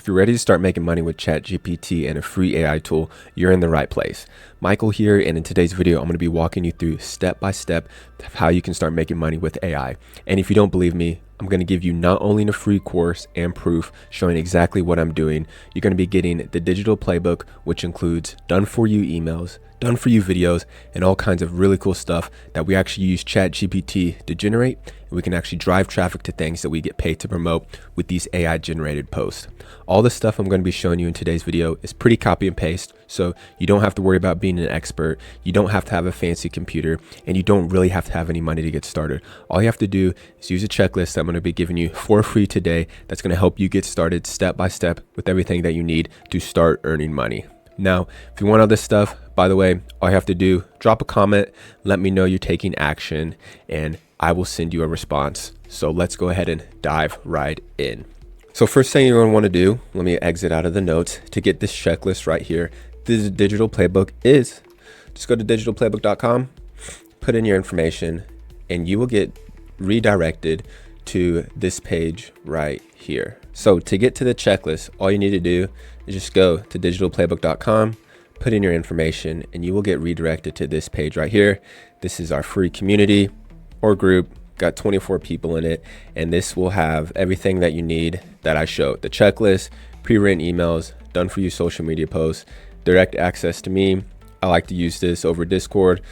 If you're ready to start making money with ChatGPT and a free AI tool, you're in the right place. Michael here, and in today's video, I'm going to be walking you through step by step of how you can start making money with AI. And if you don't believe me, I'm going to give you not only a free course and proof showing exactly what I'm doing. You're going to be getting the digital playbook, which includes done for you emails, done for you videos, and all kinds of really cool stuff that we actually use ChatGPT to generate. And we can actually drive traffic to things that we get paid to promote with these AI generated posts. All the stuff I'm going to be showing you in today's video is pretty copy and paste. So you don't have to worry about being an expert. You don't have to have a fancy computer, and you don't really have to have any money to get started. All you have to do is use a checklist that I'm going to be giving you for free today. That's going to help you get started step by step with everything that you need to start earning money. Now, if you want all this stuff, by the way, all you have to do, drop a comment, let me know you're taking action, and I will send you a response. So let's go ahead and dive right in. So first thing you're going to want to do, let me exit out of the notes to get this checklist right here. This digital playbook is, just go to digitalplaybook.com, put in your information, and you will get redirected to this page right here. So to get to the checklist, all you need to do is just go to digitalplaybook.com, put in your information, and you will get redirected to this page right here. This is our free community or group, got 24 people in it, and this will have everything that you need that I showed: the checklist, pre-written emails, done for you social media posts, direct access to me. I like to use this over Discord.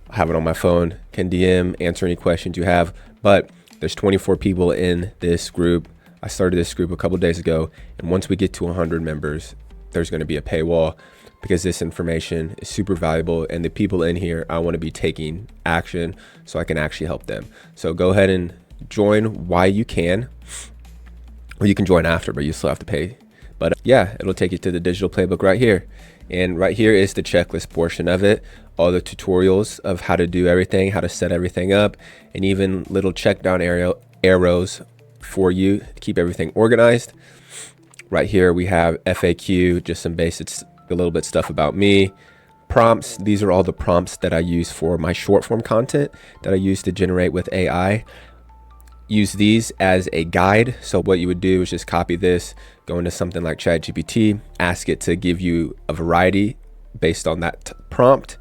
I have it on my phone, can DM, answer any questions you have, but there's 24 people in this group. I started this group a couple days ago, and once we get to 100 members, there's going to be a paywall, because this information is super valuable, and the people in here, I want to be taking action so I can actually help them. So go ahead and join while you can, or you can join after, but you still have to pay. But yeah, it'll take you to the digital playbook right here. And right here is the checklist portion of it, all the tutorials of how to do everything, how to set everything up, and even little check down arrows for you to keep everything organized. Right here we have FAQ, just some basics, a little bit stuff about me. Prompts, these are all the prompts that I use for my short form content that I use to generate with AI. Use these as a guide. So what you would do is just copy this, go into something like ChatGPT, ask it to give you a variety based on that prompt.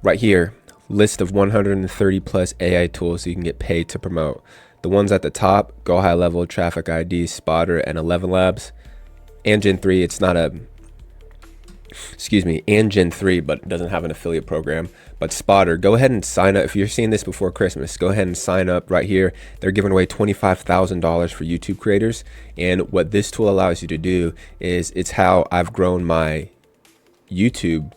Right here, list of 130 plus AI tools so you can get paid to promote. The ones at the top, Go High Level, Traffic ID, Spotter, and 11 Labs. And Gen 3, it's not a, and Gen 3, but it doesn't have an affiliate program. But Spotter, go ahead and sign up. If you're seeing this before Christmas, go ahead and sign up right here. They're giving away $25,000 for YouTube creators. And what this tool allows you to do is, it's how I've grown my YouTube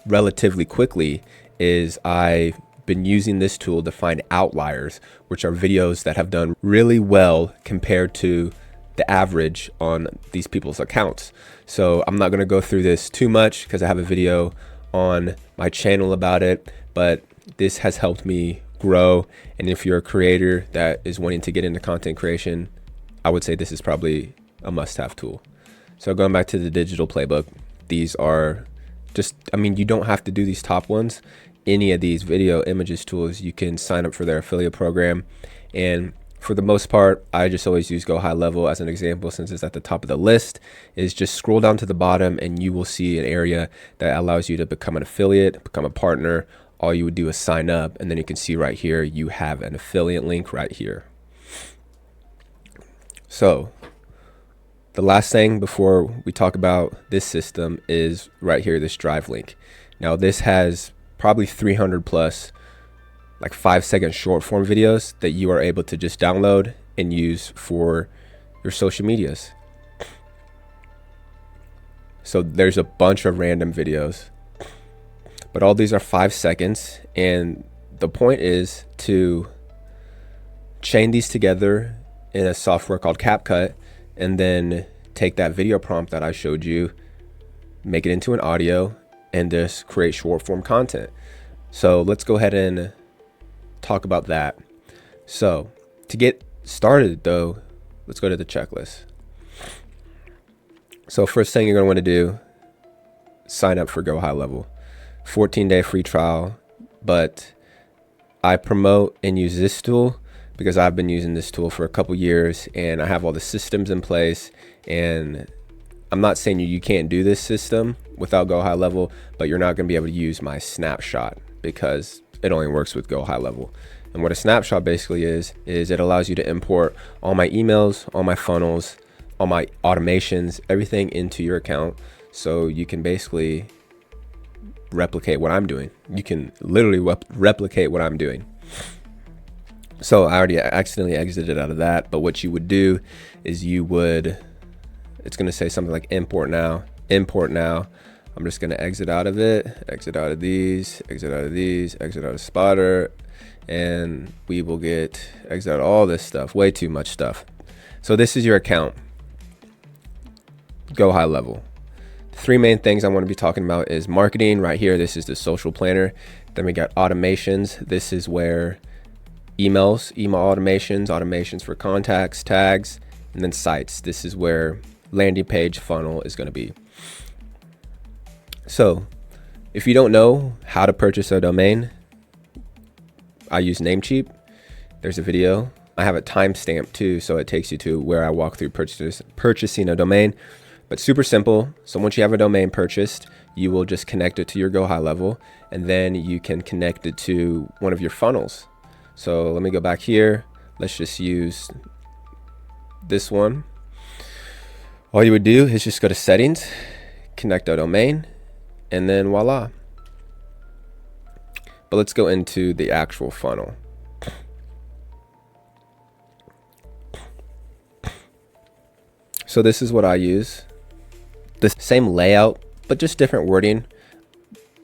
relatively quickly, is I've been using this tool to find outliers, which are videos that have done really well compared to the average on these people's accounts. So I'm not going to go through this too much because I have a video on my channel about it, but this has helped me grow. And if you're a creator that is wanting to get into content creation, I would say this is probably a must-have tool. So going back to the digital playbook, these are just, I mean, you don't have to do these top ones. Any of these video images tools, you can sign up for their affiliate program. And for the most part, I just always use Go High Level as an example, since it's at the top of the list. Is just scroll down to the bottom and you will see an area that allows you to become an affiliate, become a partner. All you would do is sign up, and then you can see right here, you have an affiliate link right here. So the last thing before we talk about this system is right here, this drive link. Now this has probably 300 plus like 5-second short form videos that you are able to just download and use for your social medias. So there's a bunch of random videos, but all these are 5 seconds. And the point is to chain these together in a software called CapCut, and then take that video prompt that I showed you, make it into an audio, and just create short form content. So let's go ahead and talk about that. So to get started though, let's go to the checklist. So first thing you're going to want to do, sign up for Go High Level, 14-day free trial. But I promote and use this tool because I've been using this tool for a couple years, and I have all the systems in place, and I'm not saying you can't do this system without Go High Level, but you're not going to be able to use my snapshot because it only works with Go High Level. And what a snapshot basically is it allows you to import all my emails, all my funnels, all my automations, everything into your account. So you can basically replicate what I'm doing. You can literally replicate what I'm doing. So I already accidentally exited out of that. But what you would do is it's going to say something like import now. I'm just going to exit out of it, exit out of these, exit out of these, exit out of Spotter, and we will exit out all this stuff, way too much stuff. So this is your account. Go High Level. The three main things I want to be talking about is marketing right here. This is the social planner. Then we got automations. This is where email automations for contacts, tags, and then sites. This is where landing page funnel is going to be. So if you don't know how to purchase a domain, I use Namecheap. There's a video. I have a timestamp too, so it takes you to where I walk through purchasing a domain, but super simple. So once you have a domain purchased, you will just connect it to your Go High Level, and then you can connect it to one of your funnels. So let me go back here. Let's just use this one. All you would do is just go to settings, connect a domain, and then voila. But let's go into the actual funnel. So this is what I use. The same layout, but just different wording.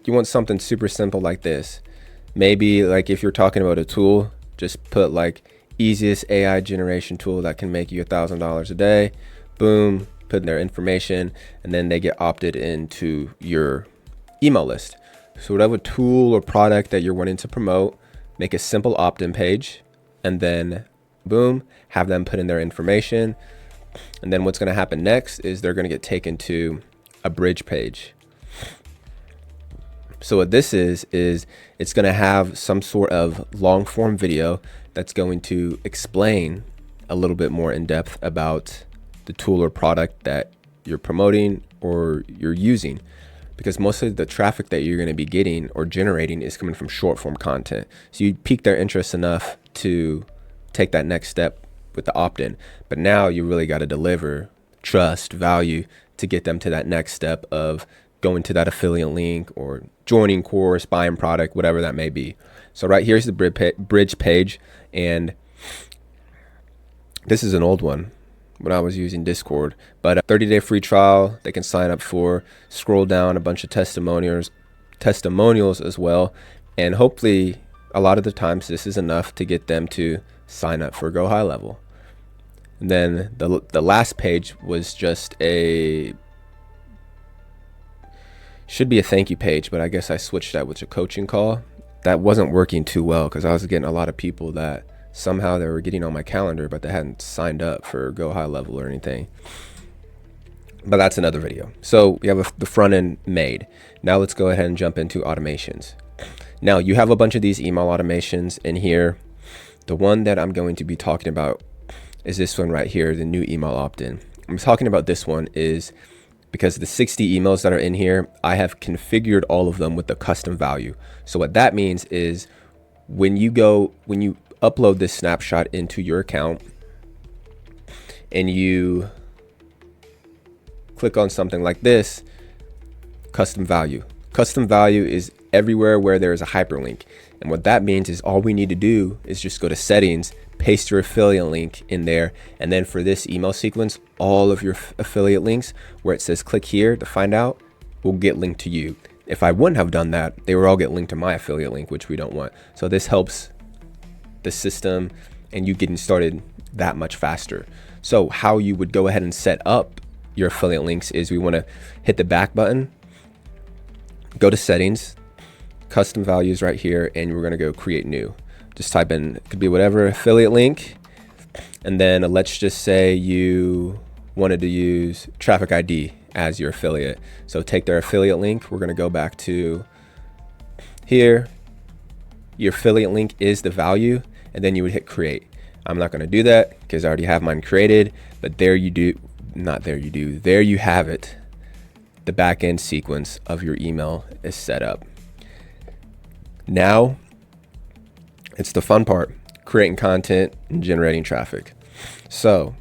You want something super simple like this. Maybe like if you're talking about a tool, just put like easiest AI generation tool that can make you $1,000 a day. Boom, put in their information, and then they get opted into your email list. So whatever tool or product that you're wanting to promote, make a simple opt-in page, and then boom, have them put in their information. And then what's going to happen next is they're going to get taken to a bridge page. So what this is it's going to have some sort of long form video that's going to explain a little bit more in depth about the tool or product that you're promoting or you're using. Because most of the traffic that you're going to be getting or generating is coming from short form content. So you pique their interest enough to take that next step with the opt-in. But now you really got to deliver trust, value to get them to that next step of going to that affiliate link or joining course, buying product, whatever that may be. So right here's the bridge page. And this is an old one when I was using Discord, but a 30-day free trial they can sign up for. Scroll down, a bunch of testimonials as well, and hopefully a lot of the times this is enough to get them to sign up for Go High Level. And then the last page was just should be a thank you page, but I guess I switched that with a coaching call. That wasn't working too well because I was getting a lot of people that somehow they were getting on my calendar, but they hadn't signed up for Go High Level or anything. But that's another video. So we have the front end made. Now let's go ahead and jump into automations. Now you have a bunch of these email automations in here. The one that I'm going to be talking about is this one right here, the new email opt-in. I'm talking about this one is because the 60 emails that are in here, I have configured all of them with the custom value. So what that means is when you upload this snapshot into your account and you click on something like this, custom value. Custom value is everywhere where there is a hyperlink. And what that means is all we need to do is just go to settings, paste your affiliate link in there. And then for this email sequence, all of your affiliate links where it says click here to find out will get linked to you. If I wouldn't have done that, they would all get linked to my affiliate link, which we don't want. So this helps the system and you getting started that much faster. So how you would go ahead and set up your affiliate links is we want to hit the back button, go to settings, custom values right here, and we're going to go create new. Just type in, it could be whatever affiliate link. And then let's just say you wanted to use traffic ID as your affiliate. So take their affiliate link. We're going to go back to here. Your affiliate link is the value, and then you would hit create. I'm not going to do that because I already have mine created, but there you There you have it. The back end sequence of your email is set up. Now it's the fun part, creating content and generating traffic. So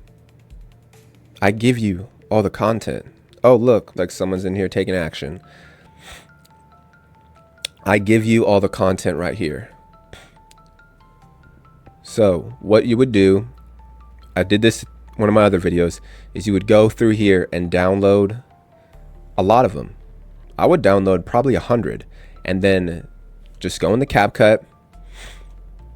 I give you all the content. Oh, look, like someone's in here taking action. I give you all the content right here. So what you would do, I did this one of my other videos, is you would go through here and download a lot of them. I would download probably 100 and then just go in the CapCut.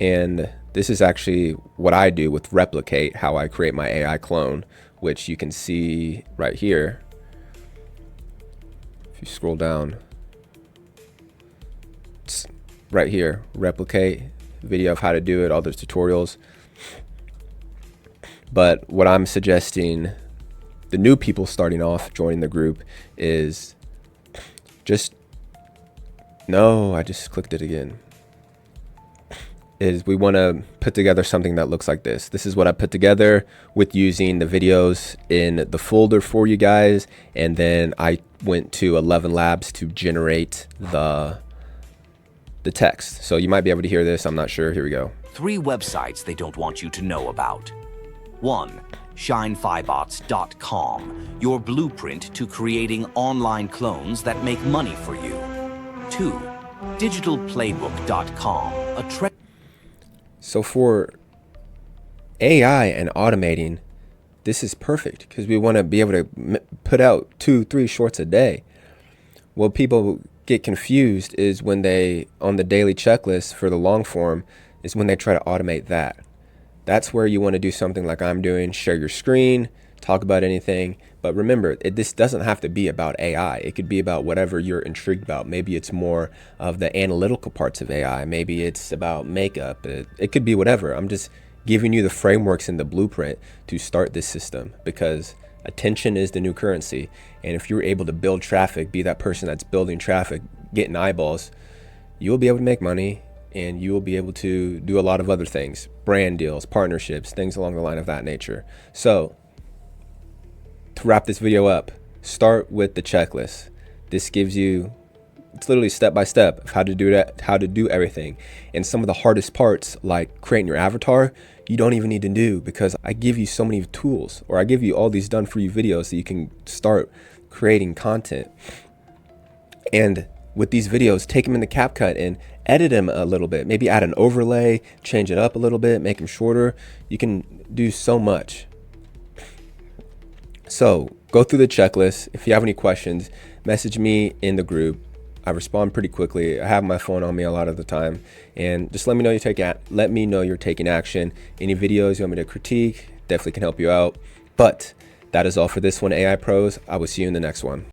And this is actually what I do with Replicate, how I create my AI clone, which you can see right here. If you scroll down, it's right here, Replicate, video of how to do it, all those tutorials. But what I'm suggesting the new people starting off joining the group is just, no, I just clicked it again. Is we want to put together something that looks like this. This is what I put together with using the videos in the folder for you guys. And then I went to 11 Labs to generate the text. So you might be able to hear this. I'm not sure. Here we go. 3 websites they don't want you to know about. 1. ShineFiBots.com, your blueprint to creating online clones that make money for you. 2. DigitalPlaybook.com, So for AI and automating, this is perfect because we want to be able to put out 2-3 shorts a day. What people get confused is when they, on the daily checklist for the long form, is when they try to automate that. That's where you want to do something like I'm doing, share your screen, talk about anything. But remember, this doesn't have to be about AI. It could be about whatever you're intrigued about. Maybe it's more of the analytical parts of AI. Maybe it's about makeup. It could be whatever. I'm just giving you the frameworks and the blueprint to start this system, because attention is the new currency. And if you're able to build traffic, be that person that's building traffic, getting eyeballs, you will be able to make money. And you will be able to do a lot of other things, brand deals, partnerships, things along the line of that nature. So to wrap this video up, start with the checklist. This gives you, it's literally step by step of how to do that, how to do everything. And some of the hardest parts, like creating your avatar, you don't even need to do, because I give you so many tools, or I give you all these done for you videos so you can start creating content. And with these videos, take them in the CapCut and edit them a little bit, maybe add an overlay, change it up a little bit, make them shorter. You can do so much. So go through the checklist. If you have any questions, message me in the group. I respond pretty quickly. I have my phone on me a lot of the time, and just let me know you're taking action. Any videos you want me to critique, definitely can help you out. But that is all for this one, AI Pros. I will see you in the next one.